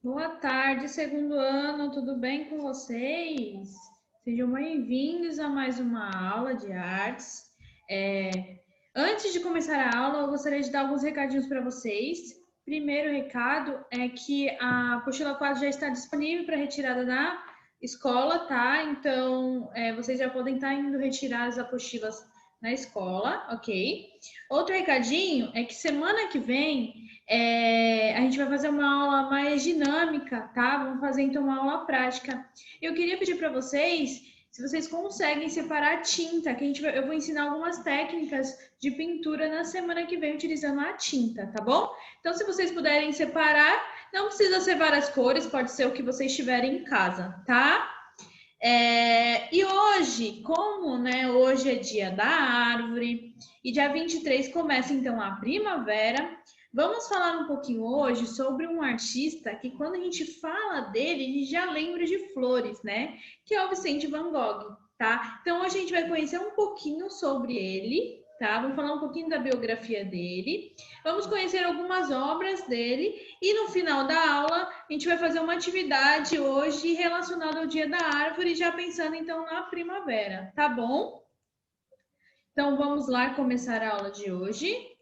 Boa tarde, segundo ano, tudo bem com vocês? Sejam bem-vindos a mais uma aula de artes. Antes de começar a aula, eu gostaria de dar alguns recadinhos para vocês. Primeiro recado é que a apostila 4 já está disponível para retirada na escola, tá? Então, vocês já podem estar indo retirar as apostilas na escola, ok? Outro recadinho é que semana que vem a gente vai fazer uma aula mais dinâmica, tá? Vamos fazer então uma aula prática. Eu queria pedir para vocês, se vocês conseguem separar a tinta, que eu vou ensinar algumas técnicas de pintura na semana que vem utilizando a tinta, tá bom? Então, se vocês puderem separar, não precisa ser várias cores, pode ser o que vocês tiverem em casa, tá? E hoje, como hoje é dia da árvore e dia 23 começa então a primavera, vamos falar um pouquinho hoje sobre um artista que quando a gente fala dele, a gente já lembra de flores, né? Que é o Vicente Van Gogh, tá? Então hoje a gente vai conhecer um pouquinho sobre ele, tá? Vamos falar um pouquinho da biografia dele, vamos conhecer algumas obras dele e no final da aula a gente vai fazer uma atividade hoje relacionada ao Dia da Árvore, já pensando então na primavera, tá bom? Então vamos lá começar a aula de hoje.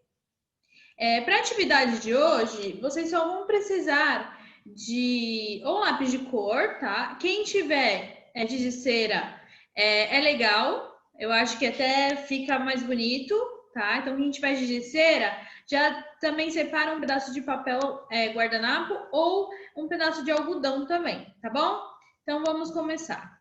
Para a atividade de hoje, vocês só vão precisar de ou lápis de cor, tá? Quem tiver giz de cera é legal, eu acho que até fica mais bonito, tá? Então, quem tiver giz de cera, já também separa um pedaço de papel guardanapo ou um pedaço de algodão também, tá bom? Então, vamos começar.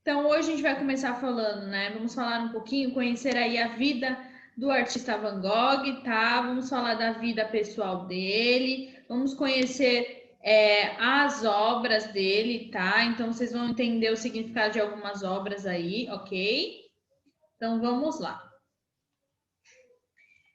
Então, hoje a gente vai começar falando, né? Vamos falar um pouquinho, conhecer aí a vida do artista Van Gogh, tá? Vamos falar da vida pessoal dele, vamos conhecer as obras dele, tá? Então, vocês vão entender o significado de algumas obras aí, ok? Então, vamos lá.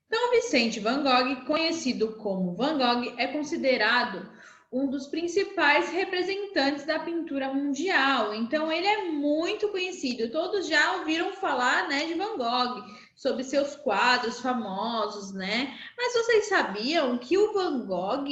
Então, Vicente Van Gogh, conhecido como Van Gogh, é considerado um dos principais representantes da pintura mundial. Então, ele é muito conhecido. Todos já ouviram falar, né, de Van Gogh, sobre seus quadros famosos, né? Mas vocês sabiam que o Van Gogh,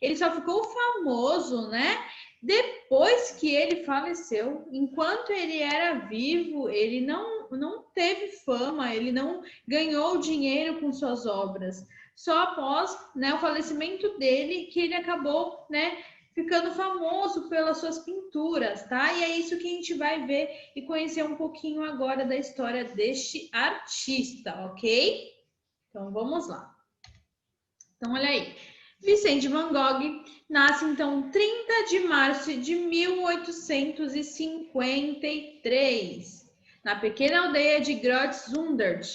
ele só ficou famoso, né, depois que ele faleceu? Enquanto ele era vivo, ele não teve fama, ele não ganhou dinheiro com suas obras. Só após, né, o falecimento dele que ele acabou, né, ficando famoso pelas suas pinturas, tá? E é isso que a gente vai ver e conhecer um pouquinho agora da história deste artista, ok? Então vamos lá. Então olha aí. Vicente Van Gogh nasce então 30 de março de 1853, na pequena aldeia de Grootzundert,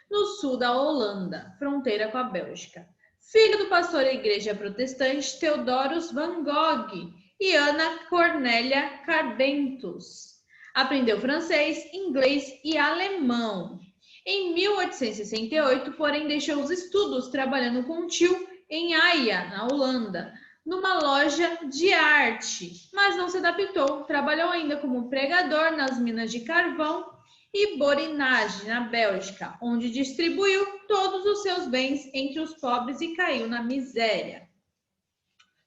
no sul da Holanda, fronteira com a Bélgica. Filho do pastor da igreja protestante Theodorus Van Gogh e Ana Cornélia Carbentus. Aprendeu francês, inglês e alemão. Em 1868, porém, deixou os estudos trabalhando com um tio em Haia, na Holanda, numa loja de arte, mas não se adaptou. Trabalhou ainda como pregador nas minas de carvão e Borinage, na Bélgica, onde distribuiu todos os seus bens entre os pobres e caiu na miséria.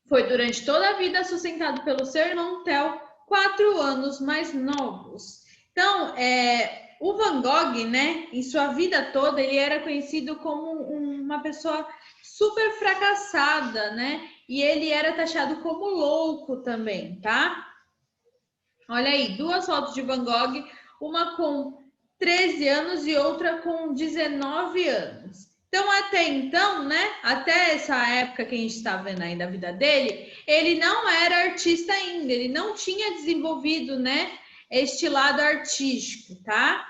Foi durante toda a vida sustentado pelo seu irmão Theo, 4 anos mais novos. Então, o Van Gogh, né, em sua vida toda, ele era conhecido como uma pessoa super fracassada, né? E ele era taxado como louco também, tá? Olha aí, 2 fotos de Van Gogh, uma com 13 anos e outra com 19 anos. Então, até então, né? Até essa época que a gente está vendo aí da vida dele, ele não era artista ainda, ele não tinha desenvolvido, né? Este lado artístico, tá?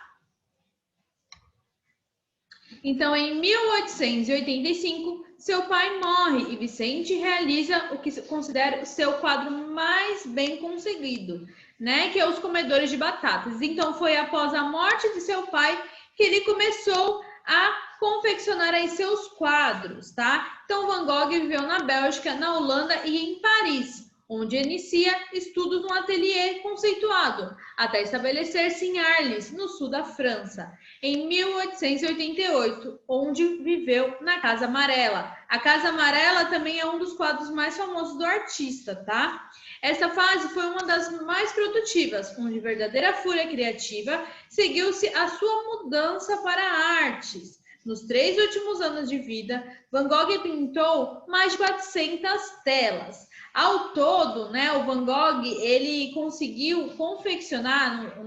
Então, em 1885, seu pai morre e Vicente realiza o que se considera o seu quadro mais bem conseguido, né? Que é Os Comedores de Batatas. Então, foi após a morte de seu pai que ele começou a confeccionar aí seus quadros, tá? Então, Van Gogh viveu na Bélgica, na Holanda e em Paris, onde inicia estudos no ateliê conceituado, até estabelecer-se em Arles, no sul da França, em 1888, onde viveu na Casa Amarela. A Casa Amarela também é um dos quadros mais famosos do artista, tá? Essa fase foi uma das mais produtivas, onde verdadeira fúria criativa seguiu-se a sua mudança para artes. Nos 3 últimos anos de vida, Van Gogh pintou mais de 400 telas. Ao todo, né, o Van Gogh ele conseguiu confeccionar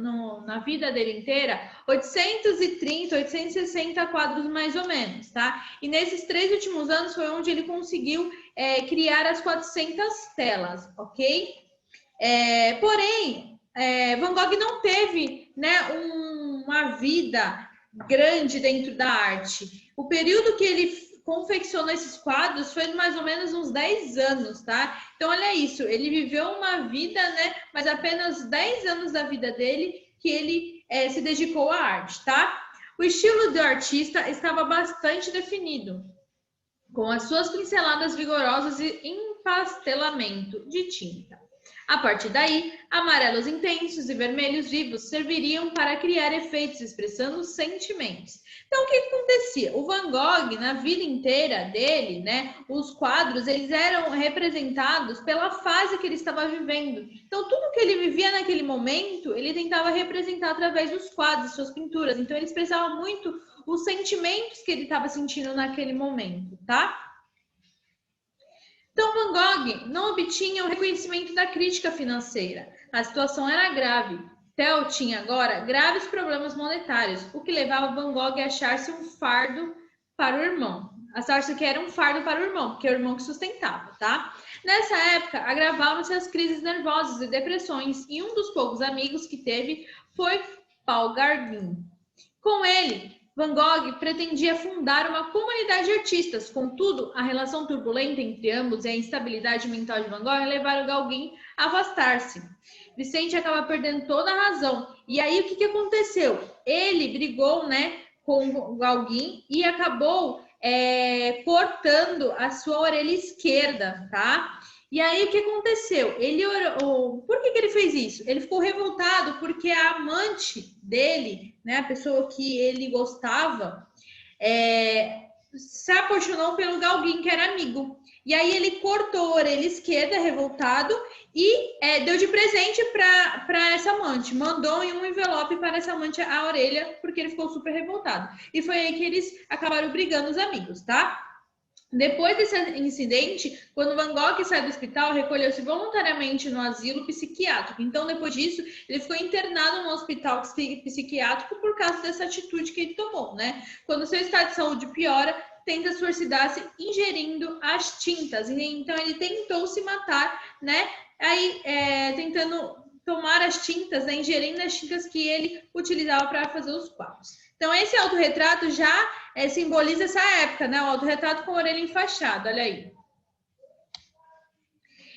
na vida dele inteira 830, 860 quadros mais ou menos, tá? E nesses 3 últimos anos foi onde ele conseguiu criar as 400 telas, ok? Porém, Van Gogh não teve, né, uma vida grande dentro da arte. O período que ele confeccionou esses quadros foi mais ou menos uns 10 anos, tá? Então, olha isso, ele viveu uma vida, né? Mas apenas 10 anos da vida dele que ele se dedicou à arte, tá? O estilo do artista estava bastante definido, com as suas pinceladas vigorosas e empastelamento de tinta. A partir daí, amarelos intensos e vermelhos vivos serviriam para criar efeitos expressando sentimentos. Então, o que acontecia? O Van Gogh, na vida inteira dele, né, os quadros, eles eram representados pela fase que ele estava vivendo. Então, tudo que ele vivia naquele momento, ele tentava representar através dos quadros, suas pinturas. Então, ele expressava muito os sentimentos que ele estava sentindo naquele momento, tá? Então, Van Gogh não obtinha o reconhecimento da crítica financeira. A situação era grave. Theo tinha agora graves problemas monetários, o que levava Van Gogh a achar-se um fardo para o irmão. Achar-se que era um fardo para o irmão, porque é o irmão que sustentava, tá? Nessa época, agravavam-se as crises nervosas e depressões, e um dos poucos amigos que teve foi Paul Gauguin. Com ele, Van Gogh pretendia fundar uma comunidade de artistas. Contudo, a relação turbulenta entre ambos e a instabilidade mental de Van Gogh levaram Gauguin a afastar-se. Vicente acaba perdendo toda a razão. E aí, o que aconteceu? Ele brigou, né, com Gauguin e acabou cortando a sua orelha esquerda, tá? E aí, o que aconteceu? Por que ele fez isso? Ele ficou revoltado porque a amante dele, né, a pessoa que ele gostava, se apaixonou pelo Gauguin, que era amigo. E aí ele cortou a orelha esquerda, revoltado, e deu de presente para essa amante. Mandou em um envelope para essa amante a orelha, porque ele ficou super revoltado. E foi aí que eles acabaram brigando, os amigos, tá? Depois desse incidente, quando Van Gogh sai do hospital, recolheu-se voluntariamente no asilo psiquiátrico. Então, depois disso, ele ficou internado no hospital psiquiátrico por causa dessa atitude que ele tomou, né? Quando seu estado de saúde piora, tenta suicidar-se ingerindo as tintas. Então, ele tentou se matar, né? Aí, tentando tomar as tintas, né? Ingerindo as tintas que ele utilizava para fazer os quadros. Então, esse autorretrato já simboliza essa época, né? O autorretrato com a orelha enfaixada, olha aí.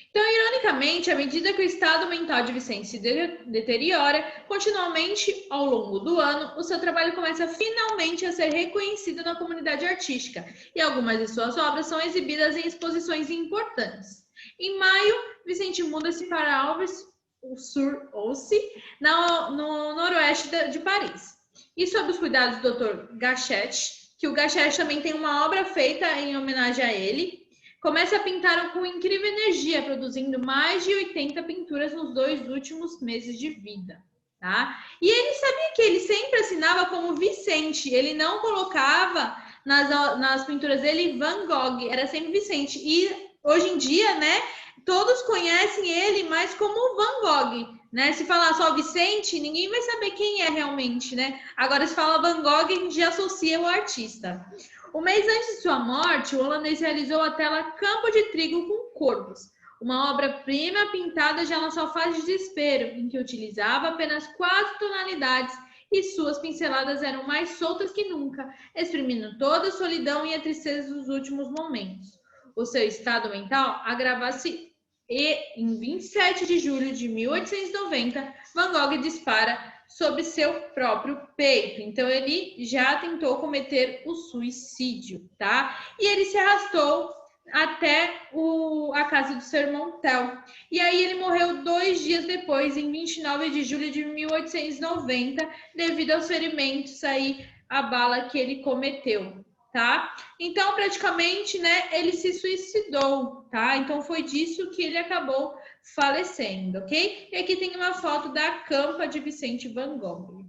Então, ironicamente, à medida que o estado mental de Vicente se deteriora continuamente ao longo do ano, o seu trabalho começa finalmente a ser reconhecido na comunidade artística e algumas de suas obras são exibidas em exposições importantes. Em maio, Vicente muda-se para Alves-sur-Ousse, no noroeste de Paris. E sob os cuidados do Dr. Gachet, que o Gachet também tem uma obra feita em homenagem a ele, começa a pintar com incrível energia, produzindo mais de 80 pinturas nos 2 últimos meses de vida, tá? E ele sabia que ele sempre assinava como Vicente, ele não colocava nas pinturas dele Van Gogh, era sempre Vicente. E hoje em dia, né, todos conhecem ele mais como Van Gogh, né? Se falar só Vicente, ninguém vai saber quem é realmente, né? Agora, se fala Van Gogh, a gente já associa o artista. Um mês antes de sua morte, o holandês realizou a tela Campo de Trigo com Corvos, uma obra-prima pintada já na sua fase de desespero, em que utilizava apenas 4 tonalidades e suas pinceladas eram mais soltas que nunca, exprimindo toda a solidão e a tristeza dos últimos momentos. O seu estado mental agrava-se e, em 27 de julho de 1890, Van Gogh dispara sobre seu próprio peito. Então, ele já tentou cometer o suicídio, tá? E ele se arrastou até a casa do seu irmão Theo. E aí ele morreu 2 dias depois, em 29 de julho de 1890, devido aos ferimentos aí, a bala que ele cometeu, tá? Então, praticamente, né, ele se suicidou, tá? Então, foi disso que ele acabou falecendo, ok? E aqui tem uma foto da campa de Vicente Van Gogh.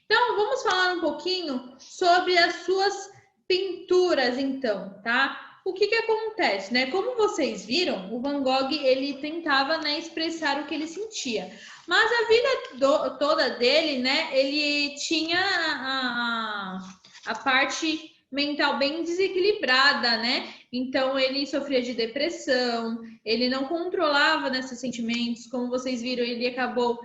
Então, vamos falar um pouquinho sobre as suas pinturas, então, tá? O que acontece, né? Como vocês viram, o Van Gogh, ele tentava, né, expressar o que ele sentia. Mas a vida toda dele, né, ele tinha a parte mental bem desequilibrada, né? Então, ele sofria de depressão, ele não controlava, né, seus sentimentos. Como vocês viram, ele acabou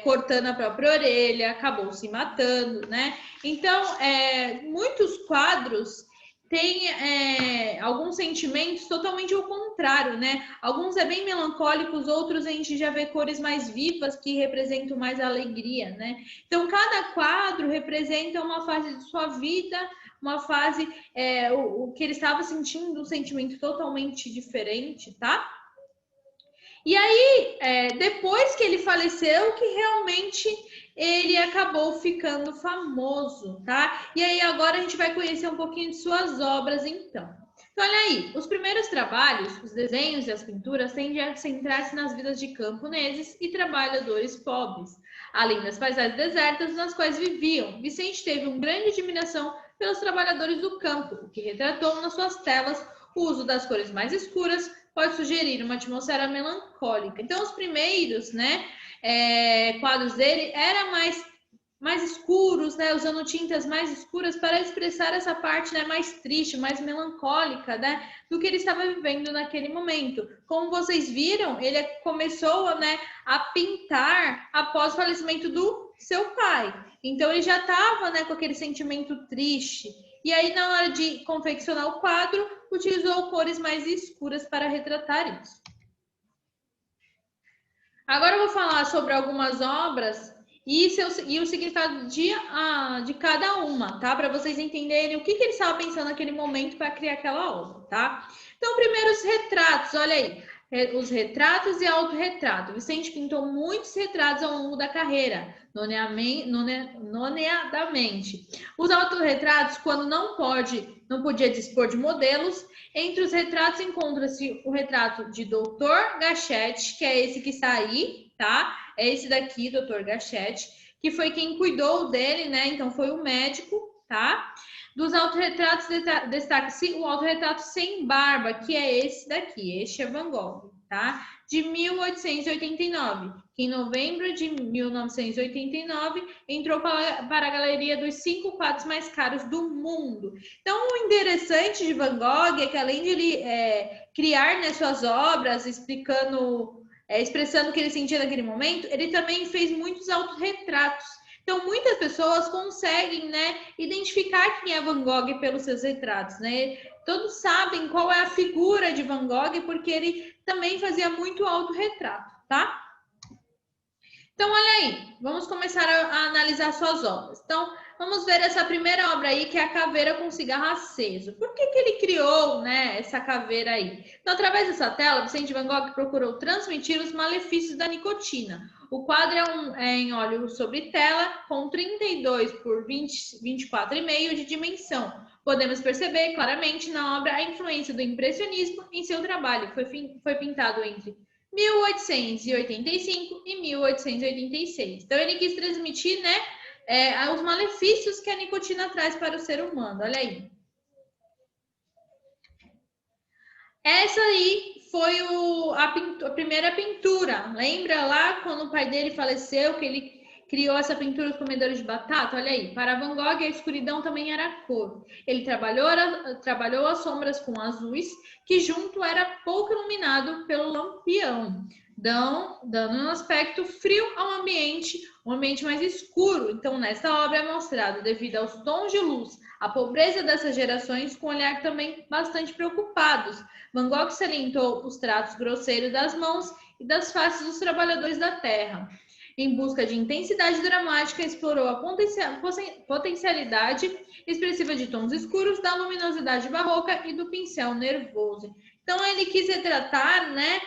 cortando a própria orelha, acabou se matando, né? Então, muitos quadros têm alguns sentimentos totalmente ao contrário, né? Alguns bem melancólicos, outros a gente já vê cores mais vivas que representam mais alegria, né? Então, cada quadro representa uma fase de sua vida, uma fase, o que ele estava sentindo, um sentimento totalmente diferente, tá? E aí, depois que ele faleceu, que realmente ele acabou ficando famoso, tá? E aí agora a gente vai conhecer um pouquinho de suas obras, então. Então, olha aí, os primeiros trabalhos, os desenhos e as pinturas tendem a centrar-se nas vidas de camponeses e trabalhadores pobres, além das paisagens desertas nas quais viviam. Vicente teve uma grande admiração pelos trabalhadores do campo, o que retratou nas suas telas o uso das cores mais escuras, pode sugerir uma atmosfera melancólica. Então, os primeiros, né, quadros dele eram mais escuros, né, usando tintas mais escuras para expressar essa parte, né, mais triste, mais melancólica, né, do que ele estava vivendo naquele momento. Como vocês viram, ele começou, né, a pintar após o falecimento do seu pai. Então, ele já estava, né, com aquele sentimento triste. E aí, na hora de confeccionar o quadro, utilizou cores mais escuras para retratar isso. Agora eu vou falar sobre algumas obras e o significado de cada uma, tá? Para vocês entenderem o que ele estava pensando naquele momento para criar aquela obra, tá? Então, primeiro os retratos, olha aí. Os retratos e autorretrato. Vicente pintou muitos retratos ao longo da carreira, nomeadamente. Os autorretratos, quando não podia dispor de modelos. Entre os retratos encontra-se o retrato de Dr. Gachete, que é esse que está aí, tá? É esse daqui, Dr. Gachete, que foi quem cuidou dele, né? Então foi o médico, tá? Dos autorretratos destaca-se o autorretrato sem barba, que é esse daqui, este é Van Gogh, tá? De 1889, que em novembro de 1989 entrou para a galeria dos 5 quadros mais caros do mundo. Então, o interessante de Van Gogh é que além de ele criar, né, suas obras, expressando o que ele sentia naquele momento, ele também fez muitos autorretratos. Então, muitas pessoas conseguem, né, identificar quem é Van Gogh pelos seus retratos, né? Todos sabem qual é a figura de Van Gogh, porque ele também fazia muito autorretrato, tá? Então, olha aí, vamos começar a analisar suas obras. Então, vamos ver essa primeira obra aí, que é a caveira com cigarro aceso. Por que ele criou, né, essa caveira aí? Então, através dessa tela, Vicente Van Gogh procurou transmitir os malefícios da nicotina. O quadro é em óleo sobre tela, com 32 por 24,5 de dimensão. Podemos perceber claramente na obra a influência do impressionismo em seu trabalho. Foi pintado entre 1885 e 1886. Então, ele quis transmitir, né, os malefícios que a nicotina traz para o ser humano. Olha aí. Essa aí foi a primeira pintura. Lembra lá quando o pai dele faleceu, que ele criou essa pintura dos comedores de batata? Olha aí. Para Van Gogh, a escuridão também era cor. Ele trabalhou as sombras com azuis, que junto era pouco iluminado pelo lampião, dando um aspecto frio ao ambiente, um ambiente mais escuro. Então, nesta obra é mostrado, devido aos tons de luz, a pobreza dessas gerações, com um olhar também bastante preocupados. Van Gogh salientou os tratos grosseiros das mãos e das faces dos trabalhadores da terra. Em busca de intensidade dramática, explorou a potencialidade expressiva de tons escuros, da luminosidade barroca e do pincel nervoso. Então, ele quis retratar, né,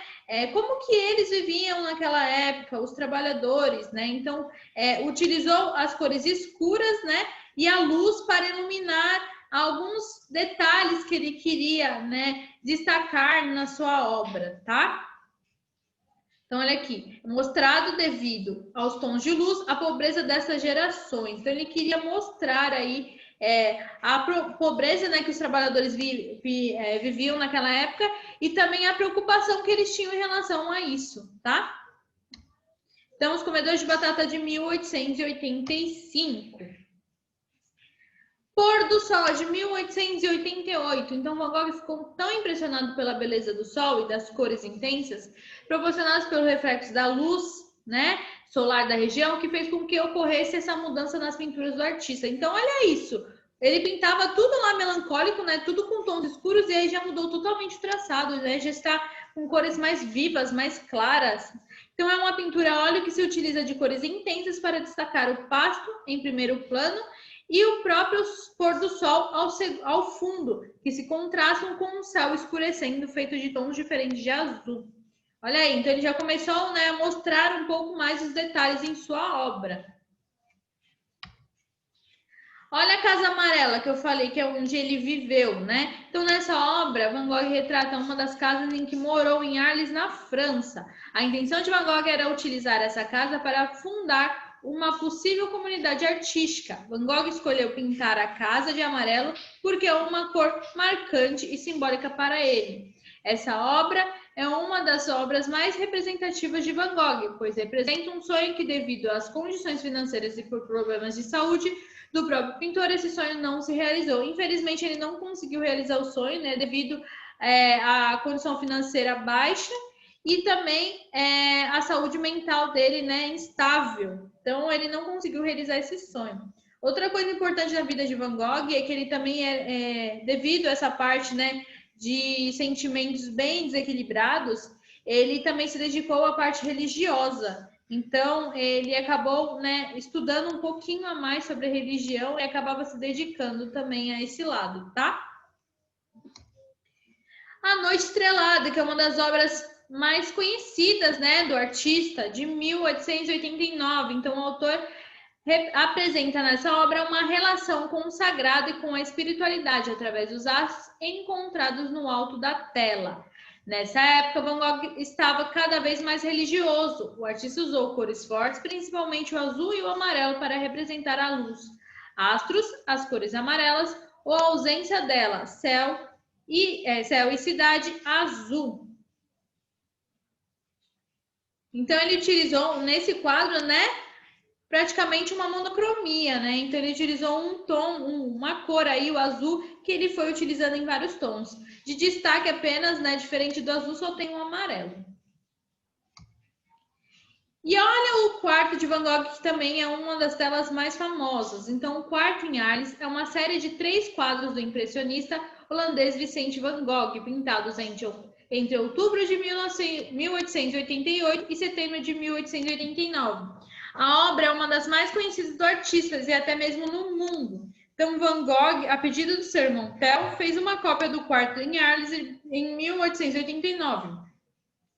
como que eles viviam naquela época, os trabalhadores, né? Então, utilizou as cores escuras, né, e a luz para iluminar alguns detalhes que ele queria, né, destacar na sua obra, tá? Então, olha aqui, mostrado devido aos tons de luz, a pobreza dessas gerações. Então, ele queria mostrar aí a pobreza, né, que os trabalhadores viviam naquela época e também a preocupação que eles tinham em relação a isso, tá? Então, os comedores de batata de 1885. Pôr do Sol de 1888. Então, Van Gogh ficou tão impressionado pela beleza do sol e das cores intensas, proporcionadas pelo reflexo da luz, né, solar da região, que fez com que ocorresse essa mudança nas pinturas do artista. Então, olha isso. Ele pintava tudo lá melancólico, né, tudo com tons escuros, e aí já mudou totalmente o traçado, né, já está com cores mais vivas, mais claras. Então, é uma pintura a óleo que se utiliza de cores intensas para destacar o pasto em primeiro plano e o próprio pôr do sol ao fundo, que se contrastam com o céu escurecendo, feito de tons diferentes de azul. Olha aí, então ele já começou, né, a mostrar um pouco mais os detalhes em sua obra. Olha a Casa Amarela, que eu falei que é onde ele viveu, né? Então, nessa obra, Van Gogh retrata uma das casas em que morou em Arles, na França. A intenção de Van Gogh era utilizar essa casa para fundar uma possível comunidade artística. Van Gogh escolheu pintar a casa de amarelo porque é uma cor marcante e simbólica para ele. Essa obra é uma das obras mais representativas de Van Gogh, pois representa um sonho que, devido às condições financeiras e por problemas de saúde do próprio pintor, esse sonho não se realizou. Infelizmente, ele não conseguiu realizar o sonho, né, devido à condição financeira baixa e também a saúde mental dele, né, instável. Então, ele não conseguiu realizar esse sonho. Outra coisa importante na vida de Van Gogh é que ele também devido a essa parte, né, de sentimentos bem desequilibrados, ele também se dedicou à parte religiosa. Então, ele acabou, né, estudando um pouquinho a mais sobre a religião e acabava se dedicando também a esse lado, tá? A Noite Estrelada, que é uma das obras mais conhecidas, né, do artista, de 1889. Então, o autor apresenta nessa obra uma relação com o sagrado e com a espiritualidade através dos astros encontrados no alto da tela. Nessa época, Van Gogh estava cada vez mais religioso. O artista usou cores fortes, principalmente o azul e o amarelo, para representar a luz. Astros, as cores amarelas, ou a ausência dela, céu e cidade, azul. Então, ele utilizou nesse quadro, né, praticamente uma monocromia, né? Então, ele utilizou um tom, uma cor aí, o azul, que ele foi utilizando em vários tons. De destaque apenas, né, diferente do azul, só tem o amarelo. E olha o quarto de Van Gogh, que também é uma das telas mais famosas. Então, o Quarto em Arles é uma série de 3 quadros do impressionista holandês Vicente Van Gogh, pintados entre outubro de 1888 e setembro de 1889. A obra é uma das mais conhecidas do artista e até mesmo no mundo. Então, Van Gogh, a pedido do Sir Montel, fez uma cópia do Quarto em Arles em 1889.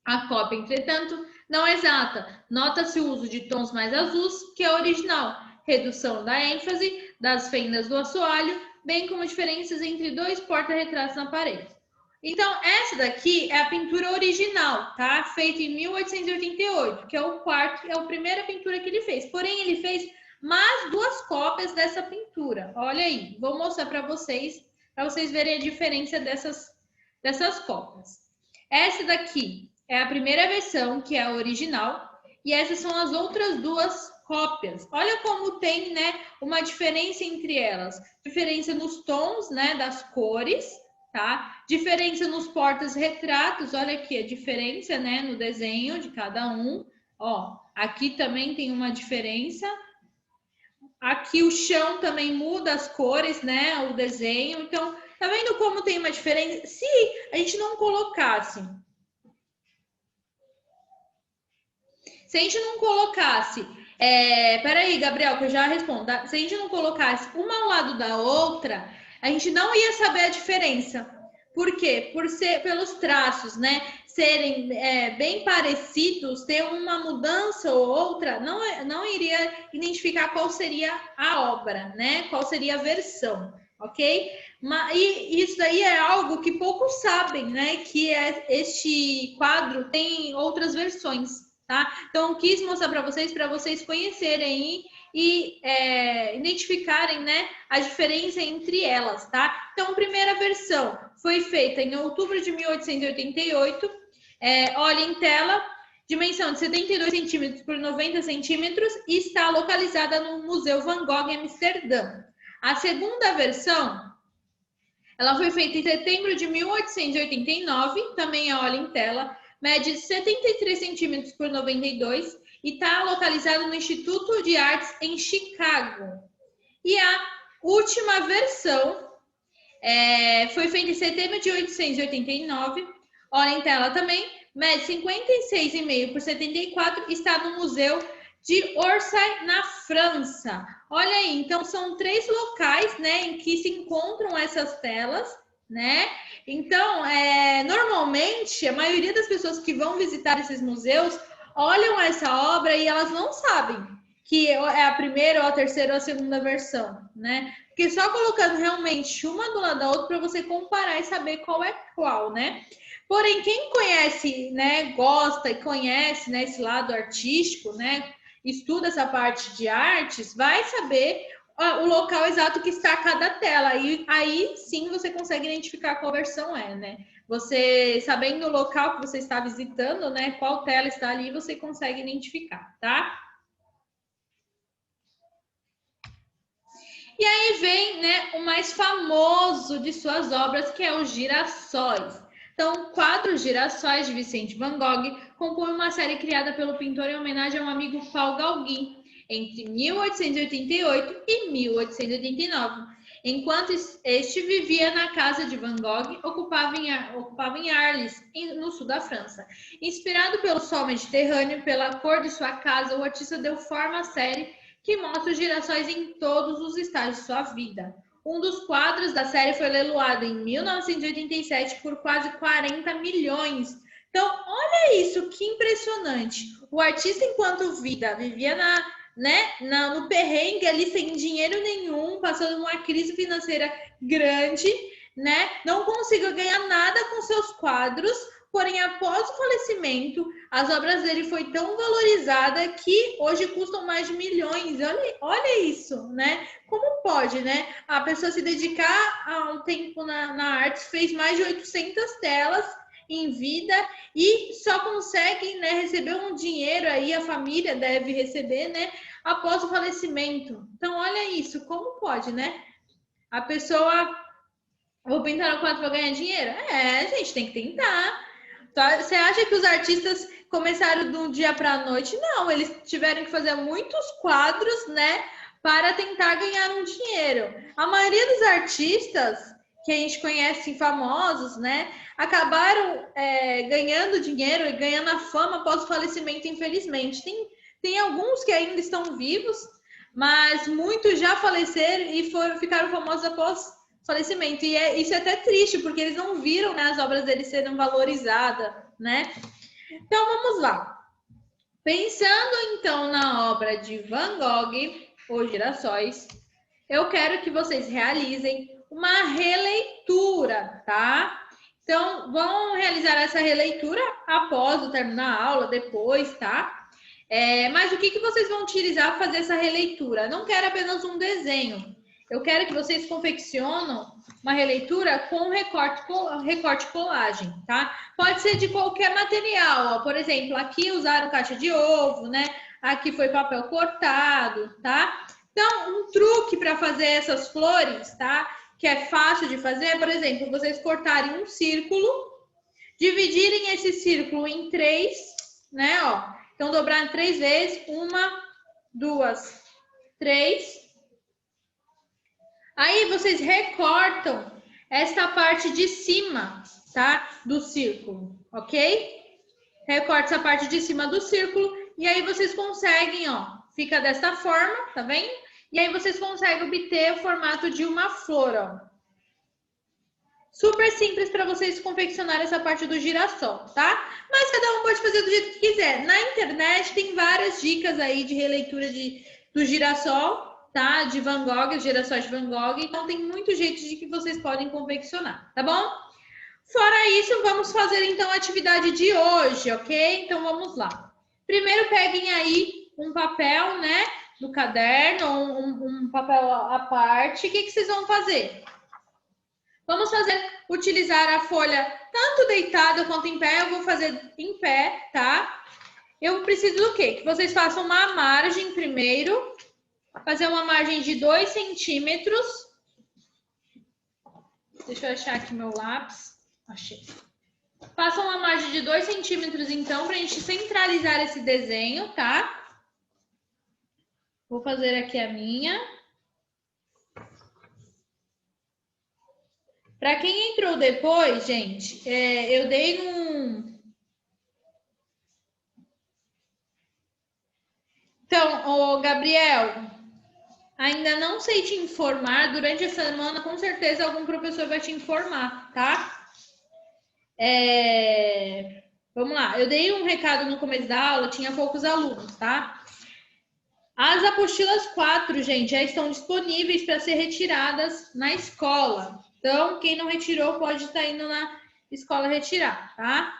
A cópia, entretanto, não é exata. Nota-se o uso de tons mais azuis que a original, redução da ênfase das fendas do assoalho, bem como diferenças entre 2 porta-retratos na parede. Então, essa daqui é a pintura original, tá? Feita em 1888, que é o quarto, é a primeira pintura que ele fez. Porém, ele fez mais 2 cópias dessa pintura. Olha aí, vou mostrar para vocês verem a diferença dessas cópias. Essa daqui é a primeira versão, que é a original, e essas são as outras 2 cópias. Olha como tem, né, uma diferença entre elas. Diferença nos tons, né, das cores, tá? Diferença nos portas-retratos, olha aqui a diferença, né, no desenho de cada um. Ó, aqui também tem uma diferença. Aqui o chão também muda as cores, né, o desenho. Então, tá vendo como tem uma diferença? Se a gente não colocasse Se a gente não colocasse... peraí, Gabriel, que eu já respondo. Tá? Se a gente não colocasse uma ao lado da outra, a gente não ia saber a diferença. Por quê? Pelos traços, né? Serem bem parecidos, ter uma mudança ou outra, não iria identificar qual seria a obra, né? Qual seria a versão, ok? E isso daí é algo que poucos sabem, né? Que este quadro tem outras versões, tá? Então, quis mostrar para vocês conhecerem e identificarem, né, a diferença entre elas, tá? Então, a primeira versão foi feita em outubro de 1888, olha em tela, dimensão de 72 centímetros por 90 centímetros e está localizada no Museu Van Gogh em Amsterdã. A segunda versão, ela foi feita em setembro de 1889, também olha em tela, mede 73 centímetros por 92 e está localizado no Instituto de Artes em Chicago. E a última versão foi feita em setembro de 1889, olha em tela também, mede 56,5 por 74 e está no Museu de Orsay, na França. Olha aí, então são 3 locais, né, em que se encontram essas telas, né? Então, normalmente, a maioria das pessoas que vão visitar esses museus olham essa obra e elas não sabem que é a primeira, ou a terceira, ou a segunda versão, né? Porque só colocando realmente uma do lado da outra para você comparar e saber qual é qual, né? Porém, quem conhece, né, gosta e conhece, né, esse lado artístico, né, estuda essa parte de artes, vai saber o local exato que está cada tela. E aí sim você consegue identificar qual versão é, né? Você, sabendo o local que você está visitando, né, qual tela está ali, você consegue identificar, tá? E aí vem, né, o mais famoso de suas obras, que é os Girassóis. Então, o quadro Girassóis de Vicente Van Gogh compõe uma série criada pelo pintor em homenagem a um amigo, Paul Gauguin, entre 1888 e 1889. Enquanto este vivia na casa de Van Gogh, ocupava em Arles, no sul da França. Inspirado pelo sol mediterrâneo e pela cor de sua casa, o artista deu forma à série que mostra os girassóis em todos os estágios de sua vida. Um dos quadros da série foi leiloado em 1987 por quase 40 milhões. Então, olha isso, que impressionante. O artista, enquanto vivia no perrengue ali, sem dinheiro nenhum, passando uma crise financeira grande, né? Não conseguiu ganhar nada com seus quadros, porém, após o falecimento, as obras dele foi tão valorizada que hoje custam mais de milhões. Olha isso, né? Como pode, né? A pessoa se dedicar a um tempo na arte, fez mais de 800 telas em vida e só consegue, né, receber um dinheiro aí, a família deve receber, né, após o falecimento. Então, olha isso, como pode, né? A pessoa, vou pintar o quadro para ganhar dinheiro? Gente, tem que tentar. Você acha que os artistas começaram de um dia para a noite? Não, eles tiveram que fazer muitos quadros, né, para tentar ganhar um dinheiro. A maioria dos artistas que a gente conhece, famosos, né, acabaram ganhando dinheiro e ganhando a fama após o falecimento, infelizmente. Tem alguns que ainda estão vivos, mas muitos já faleceram e ficaram famosos após falecimento. E isso é até triste, porque eles não viram, né, as obras deles serem valorizadas, né? Então, vamos lá. Pensando, então, na obra de Van Gogh, Os Girassóis, eu quero que vocês realizem uma releitura, tá? Então, vão realizar essa releitura após o término da aula, depois, tá? Mas o que vocês vão utilizar para fazer essa releitura? Não quero apenas um desenho. Eu quero que vocês confeccionem uma releitura com recorte colagem, tá? Pode ser de qualquer material, ó. Por exemplo, aqui usaram caixa de ovo, né? Aqui foi papel cortado, tá? Então, um truque para fazer essas flores, tá? Que é fácil de fazer, por exemplo, vocês cortarem um círculo, dividirem esse círculo em 3, né? Ó. Então, dobrar 3 vezes, 1, 2, 3. Aí vocês recortam esta parte de cima, tá? Do círculo, ok? Recorta essa parte de cima do círculo e aí vocês conseguem, ó, fica dessa forma, tá vendo? E aí vocês conseguem obter o formato de uma flor, ó. Super simples para vocês confeccionarem essa parte do girassol, tá? Mas cada um pode fazer do jeito que quiser. Na internet tem várias dicas aí de releitura do girassol, tá? De Van Gogh, os girassóis de Van Gogh. Então tem muitos jeitos de que vocês podem confeccionar, tá bom? Fora isso, vamos fazer então a atividade de hoje, ok? Então vamos lá. Primeiro peguem aí um papel, né? Do caderno, um papel à parte. O que vocês vão fazer? Vamos utilizar a folha tanto deitada quanto em pé. Eu vou fazer em pé, tá? Eu preciso do quê? Que vocês façam uma margem primeiro. Fazer uma margem de 2 centímetros. Deixa eu achar aqui meu lápis. Achei. Façam uma margem de 2 centímetros, então, para a gente centralizar esse desenho, tá? Vou fazer aqui a minha. Para quem entrou depois, gente, eu dei um... Então, Gabriel, ainda não sei te informar. Durante a semana, com certeza, algum professor vai te informar, tá? Vamos lá. Eu dei um recado no começo da aula, tinha poucos alunos, tá? As apostilas 4, gente, já estão disponíveis para ser retiradas na escola. Então, quem não retirou pode estar indo na escola retirar, tá?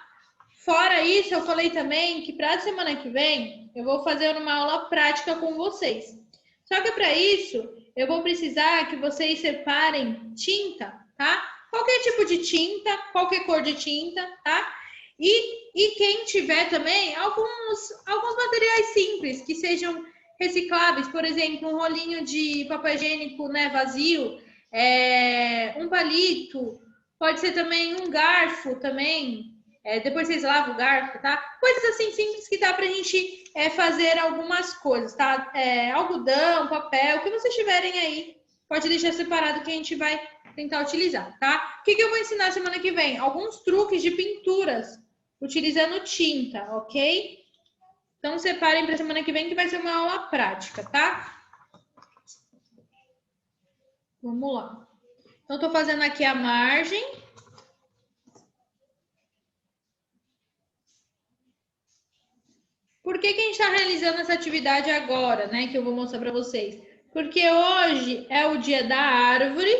Fora isso, eu falei também que para a semana que vem eu vou fazer uma aula prática com vocês. Só que para isso, eu vou precisar que vocês separem tinta, tá? Qualquer tipo de tinta, qualquer cor de tinta, tá? E quem tiver também alguns materiais simples que sejam recicláveis, por exemplo, um rolinho de papel higiênico, né, vazio, um palito, pode ser também um garfo também, depois vocês lavam o garfo, tá? Coisas assim simples que dá pra gente fazer algumas coisas, tá? Algodão, papel, o que vocês tiverem aí, pode deixar separado que a gente vai tentar utilizar, tá? O que eu vou ensinar semana que vem? Alguns truques de pinturas utilizando tinta, ok? Então, separem para semana que vem que vai ser uma aula prática, tá? Vamos lá. Então, estou fazendo aqui a margem. Por que a gente está realizando essa atividade agora, né? Que eu vou mostrar para vocês. Porque hoje é o dia da árvore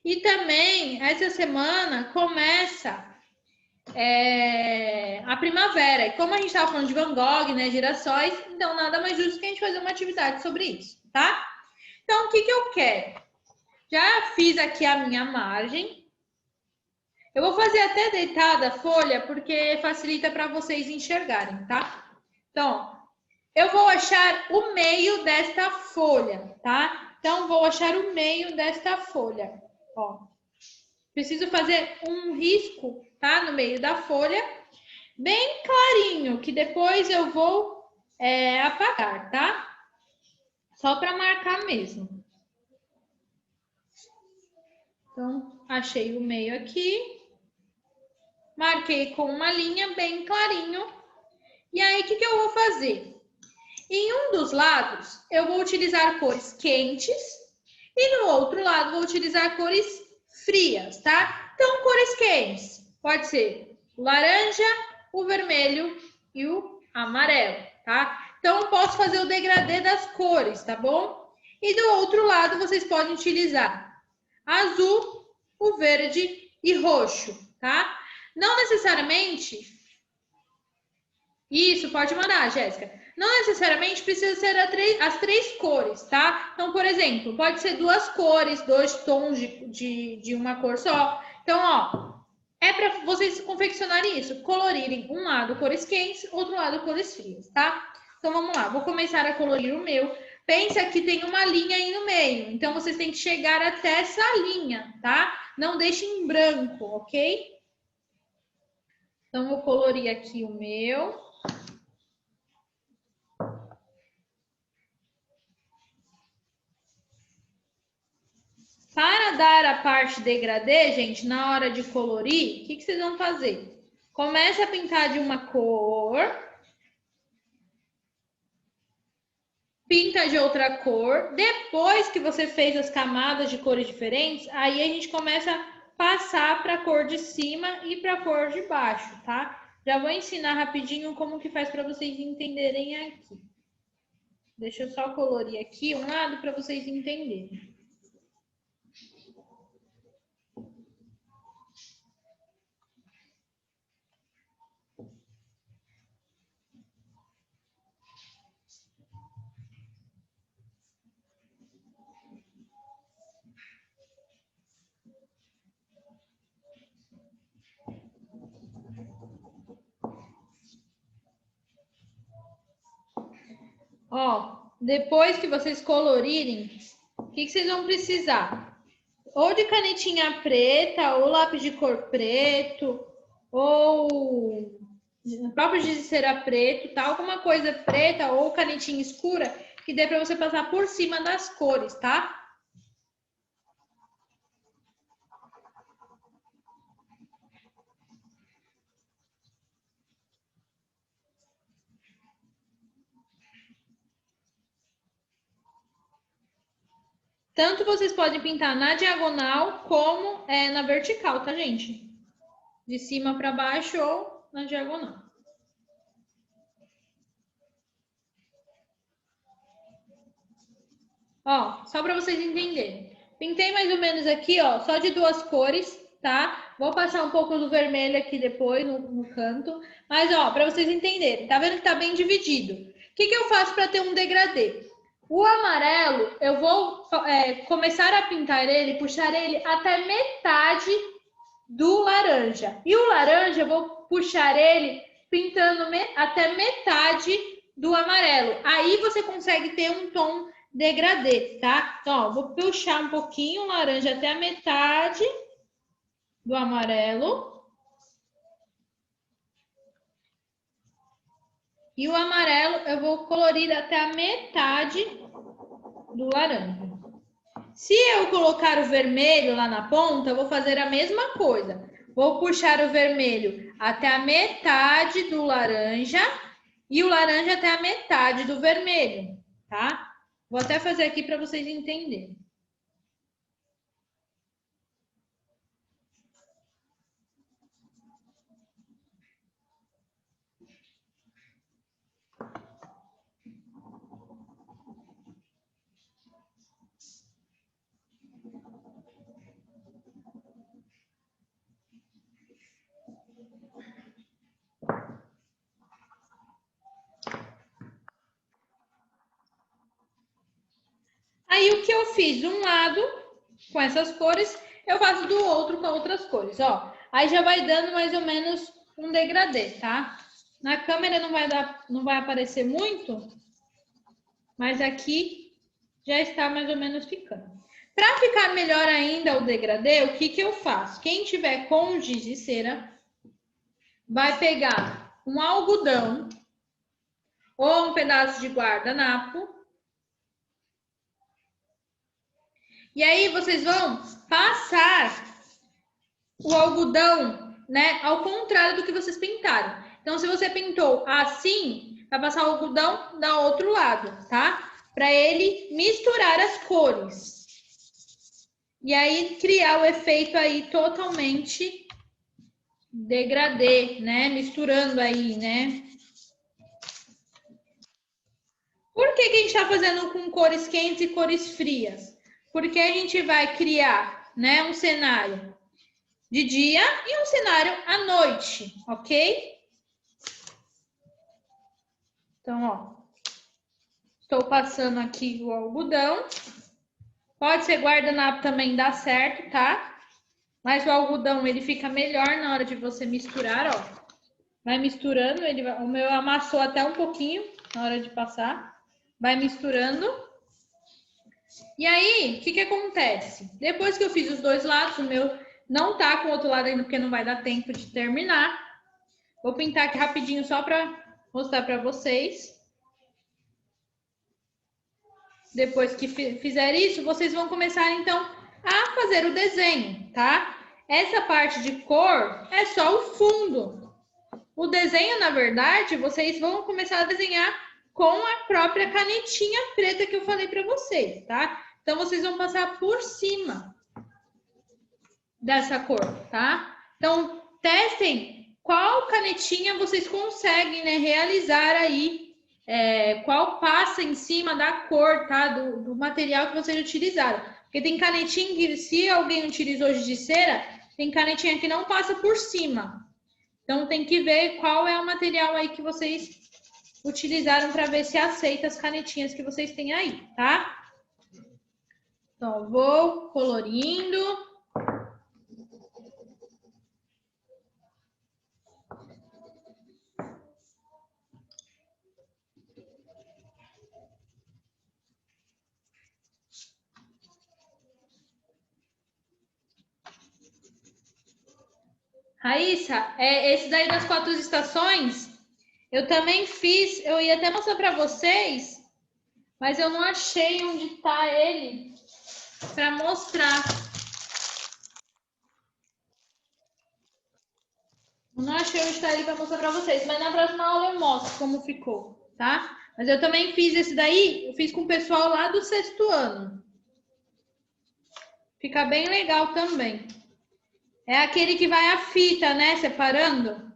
e também essa semana começa a primavera. E como a gente estava falando de Van Gogh, né, girassóis, então nada mais justo que a gente fazer uma atividade sobre isso, tá? Então, o que eu quero? Já fiz aqui a minha margem. Eu vou fazer até deitada a folha, porque facilita para vocês enxergarem, tá? Então, eu vou achar o meio desta folha, tá? Então, vou achar o meio desta folha, ó. Preciso fazer um risco, tá? No meio da folha, bem clarinho, que depois eu vou apagar, tá? Só para marcar mesmo. Então, achei o meio aqui. Marquei com uma linha bem clarinho. E aí, o que eu vou fazer? Em um dos lados, eu vou utilizar cores quentes. E no outro lado, vou utilizar cores frias, tá? Então, cores quentes. Pode ser o laranja, o vermelho e o amarelo, tá? Então, eu posso fazer o degradê das cores, tá bom? E do outro lado, vocês podem utilizar azul, o verde e roxo, tá? Não necessariamente... Isso, pode mandar, Jéssica. Não necessariamente precisa ser as três cores, tá? Então, por exemplo, pode ser duas cores, dois tons de uma cor só. Então, ó, é para vocês confeccionarem isso, colorirem um lado cores quentes, outro lado cores frias, tá? Então, vamos lá, vou começar a colorir o meu. Pensa que tem uma linha aí no meio, então vocês têm que chegar até essa linha, tá? Não deixem em branco, ok? Então, vou colorir aqui o meu. Para dar a parte degradê, gente, na hora de colorir, o que vocês vão fazer? Começa a pintar de uma cor. pinta de outra cor. Depois que você fez as camadas de cores diferentes, aí a gente começa a passar para a cor de cima e para a cor de baixo, tá? Já vou ensinar rapidinho como que faz para vocês entenderem aqui. Deixa eu só colorir aqui um lado para vocês entenderem. Ó, depois que vocês colorirem, o que vocês vão precisar? Ou de canetinha preta, ou lápis de cor preto, ou próprio giz de cera preto, tá? Alguma coisa preta ou canetinha escura que dê para você passar por cima das cores, tá? Tanto vocês podem pintar na diagonal como na vertical, tá, gente? De cima para baixo ou na diagonal. Ó, só para vocês entenderem. Pintei mais ou menos aqui, ó, só de duas cores, tá? Vou passar um pouco do vermelho aqui depois, no canto. Mas, ó, para vocês entenderem, tá vendo que tá bem dividido? O que eu faço para ter um degradê? O amarelo, eu vou começar a pintar ele, puxar ele até metade do laranja. E o laranja, eu vou puxar ele pintando até metade do amarelo. Aí você consegue ter um tom degradê, tá? Então, ó, vou puxar um pouquinho o laranja até a metade do amarelo. E o amarelo eu vou colorir até a metade do laranja. Se eu colocar o vermelho lá na ponta, eu vou fazer a mesma coisa. Vou puxar o vermelho até a metade do laranja e o laranja até a metade do vermelho, tá? Vou até fazer aqui para vocês entenderem. Aí o que eu fiz de um lado com essas cores, eu faço do outro com outras cores, ó. Aí já vai dando mais ou menos um degradê, tá? Na câmera não vai aparecer muito, mas aqui já está mais ou menos ficando. Para ficar melhor ainda o degradê, o que eu faço? Quem tiver com giz de cera, vai pegar um algodão ou um pedaço de guardanapo. E aí vocês vão passar o algodão, né, ao contrário do que vocês pintaram. Então, se você pintou assim, vai passar o algodão do outro lado, tá? Para ele misturar as cores. E aí criar o efeito aí totalmente degradê, né? Misturando aí, né? Por que a gente está fazendo com cores quentes e cores frias? Porque a gente vai criar, né, um cenário de dia e um cenário à noite, ok? Então, ó, estou passando aqui o algodão. Pode ser guardanapo também, dá certo, tá? Mas o algodão, ele fica melhor na hora de você misturar, ó. Vai misturando, o meu amassou até um pouquinho na hora de passar. Vai misturando. E aí, o que acontece? Depois que eu fiz os dois lados, o meu não tá com o outro lado ainda, porque não vai dar tempo de terminar. Vou pintar aqui rapidinho só para mostrar para vocês. Depois que fizer isso, vocês vão começar, então, a fazer o desenho, tá? Essa parte de cor é só o fundo. O desenho, na verdade, vocês vão começar a desenhar com a própria canetinha preta que eu falei para vocês, tá? Então, vocês vão passar por cima dessa cor, tá? Então, testem qual canetinha vocês conseguem, né, realizar aí, qual passa em cima da cor, tá? Do material que vocês utilizaram. Porque tem canetinha que, se alguém utilizou de cera, tem canetinha que não passa por cima. Então, tem que ver qual é o material aí que vocês utilizaram para ver se aceita as canetinhas que vocês têm aí, tá? Então, vou colorindo. Raíssa, esse daí das 4 estações, eu também fiz, eu ia até mostrar para vocês, mas eu não achei onde está ele para mostrar. Não achei onde está ele para mostrar para vocês, mas na próxima aula eu mostro como ficou, tá? Mas eu também fiz esse daí, eu fiz com o pessoal lá do 6º ano. Fica bem legal também. É aquele que vai a fita, né? Separando.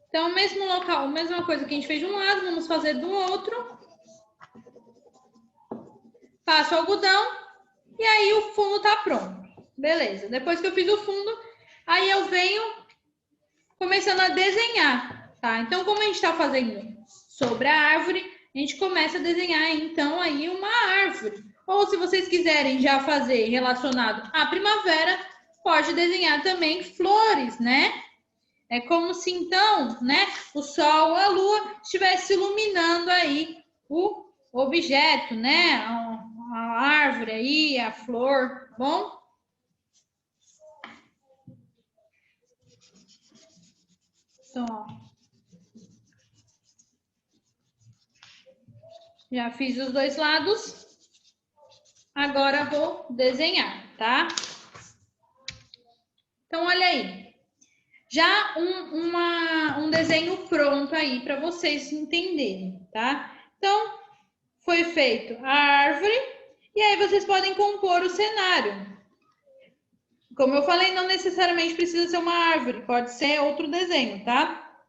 Então, o mesmo local, a mesma coisa que a gente fez de um lado, vamos fazer do outro. Passo o algodão e aí o fundo tá pronto. Beleza. Depois que eu fiz o fundo, aí eu venho começando a desenhar, tá? Então, como a gente tá fazendo sobre a árvore, a gente começa a desenhar, então, aí uma árvore. Ou se vocês quiserem já fazer relacionado à primavera, pode desenhar também flores, né? É como se, então, né, o sol, a lua, estivesse iluminando aí o objeto, né? A árvore aí, a flor, tá bom? Então, ó. Já fiz os dois lados. Agora vou desenhar, tá? Então, olha aí. Já um desenho pronto aí para vocês entenderem, tá? Então, foi feito a árvore e aí vocês podem compor o cenário. Como eu falei, não necessariamente precisa ser uma árvore, pode ser outro desenho, tá?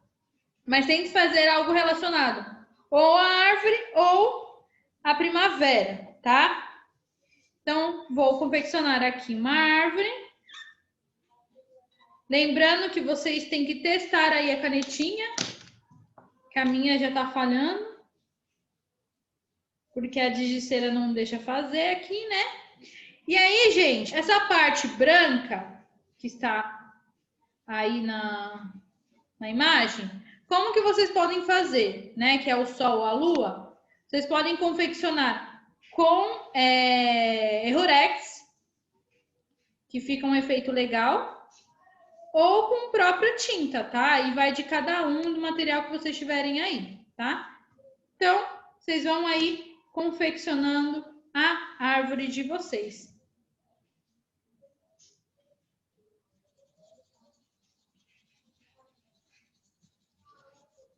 Mas tem que fazer algo relacionado ou à árvore ou à primavera, tá? Então, vou confeccionar aqui uma árvore. Lembrando que vocês têm que testar aí a canetinha, que a minha já tá falhando, porque a digicera não deixa fazer aqui, né? E aí, gente, essa parte branca que está aí na imagem, como que vocês podem fazer, né? Que é o sol, a lua. Vocês podem confeccionar com Errorex, que fica um efeito legal, ou com própria tinta, tá? E vai de cada um do material que vocês tiverem aí, tá? Então, vocês vão aí confeccionando a árvore de vocês.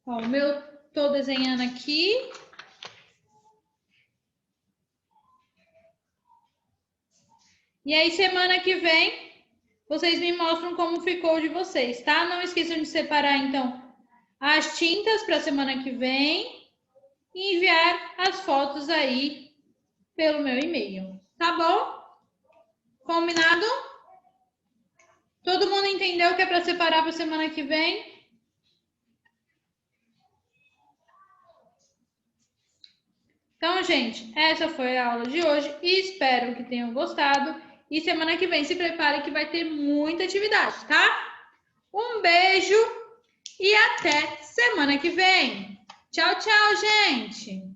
Ó, o meu tô desenhando aqui. E aí, semana que vem, vocês me mostram como ficou de vocês, tá? Não esqueçam de separar, então, as tintas para semana que vem e enviar as fotos aí pelo meu e-mail, tá bom? Combinado? Todo mundo entendeu que é para separar para semana que vem? Então, gente, essa foi a aula de hoje e espero que tenham gostado. E semana que vem se prepare que vai ter muita atividade, tá? Um beijo e até semana que vem. Tchau, tchau, gente!